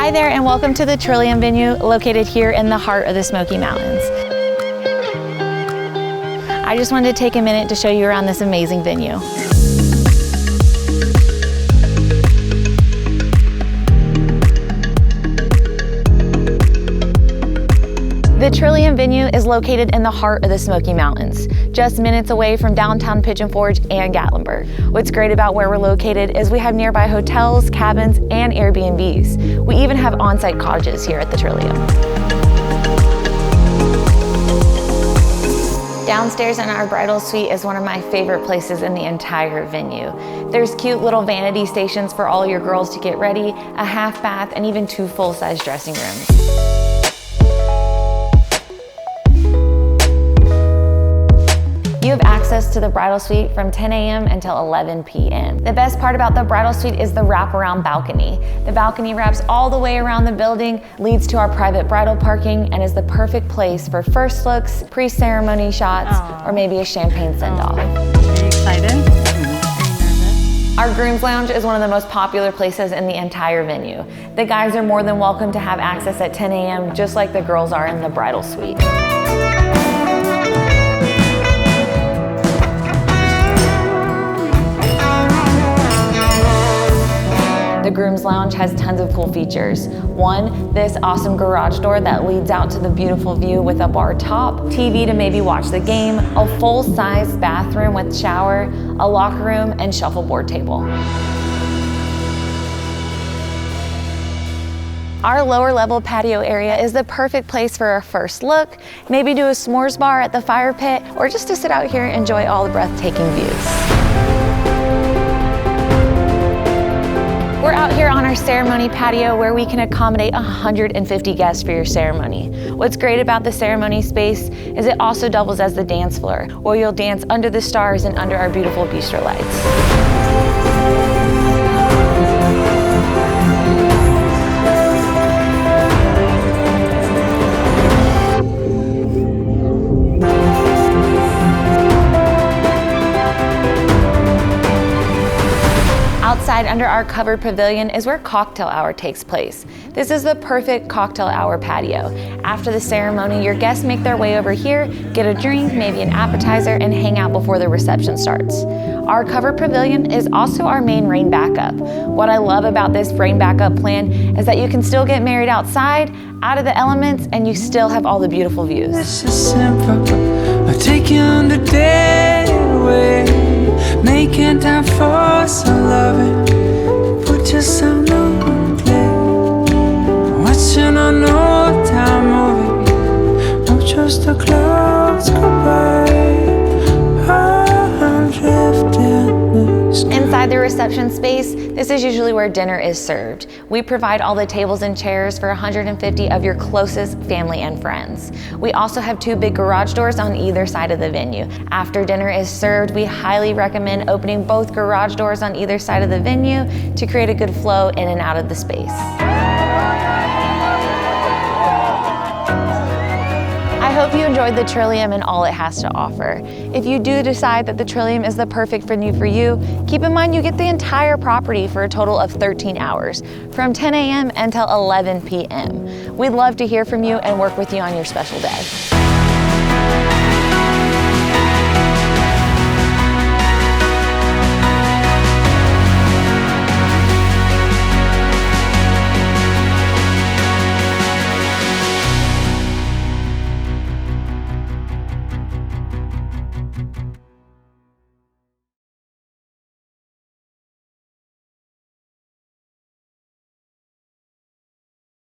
Hi there and welcome to the Trillium Venue located here in the heart of the Smoky Mountains. I just wanted to take a minute to show you around this amazing venue. The Trillium Venue is located in the heart of the Smoky Mountains, just minutes away from downtown Pigeon Forge and Gatlinburg. What's great about where we're located is we have nearby hotels, cabins, and Airbnbs. We even have on-site cottages here at the Trillium. Downstairs in our Bridal Suite is one of my favorite places in the entire venue. There's cute little vanity stations for all your girls to get ready, a half bath, and even 2 full-size dressing rooms. You have access to the Bridal Suite from 10 a.m. until 11 p.m. The best part about the Bridal Suite is the wraparound balcony. The balcony wraps all the way around the building, leads to our private bridal parking, and is the perfect place for first looks, pre-ceremony shots, or maybe a champagne send-off. Are you excited? Are you nervous? Our Grooms Lounge is one of the most popular places in the entire venue. The guys are more than welcome to have access at 10 a.m. just like the girls are in the Bridal Suite. The Grooms Lounge has tons of cool features. One, this awesome garage door that leads out to the beautiful view with a bar top, TV to maybe watch the game, a full-size bathroom with shower, a locker room, and shuffleboard table. Our lower level patio area is the perfect place for a first look, maybe do a s'mores bar at the fire pit, or just to sit out here and enjoy all the breathtaking views. We're out here on our ceremony patio where we can accommodate 150 guests for your ceremony. What's great about the ceremony space is it also doubles as the dance floor, where you'll dance under the stars and under our beautiful bistro lights. Outside under our covered pavilion is where cocktail hour takes place. This is the perfect cocktail hour patio. After the ceremony, your guests make their way over here, get a drink, maybe an appetizer, and hang out before the reception starts. Our covered pavilion is also our main rain backup. What I love about this rain backup plan is that you can still get married outside, out of the elements, and you still have all the beautiful views. It's just simple. I'll take you on the day away. Making time for some loving. Put your sound on play. Watching on old time movie. Don't trust the clouds go by. I'm drifting. Inside the reception space, this is usually where dinner is served. We provide all the tables and chairs for 150 of your closest family and friends. We also have 2 big garage doors on either side of the venue. After dinner is served, we highly recommend opening both garage doors on either side of the venue to create a good flow in and out of the space. I hope you enjoyed the Trillium and all it has to offer. If you do decide that the Trillium is the perfect venue for you, keep in mind you get the entire property for a total of 13 hours, from 10 a.m. until 11 p.m. We'd love to hear from you and work with you on your special day.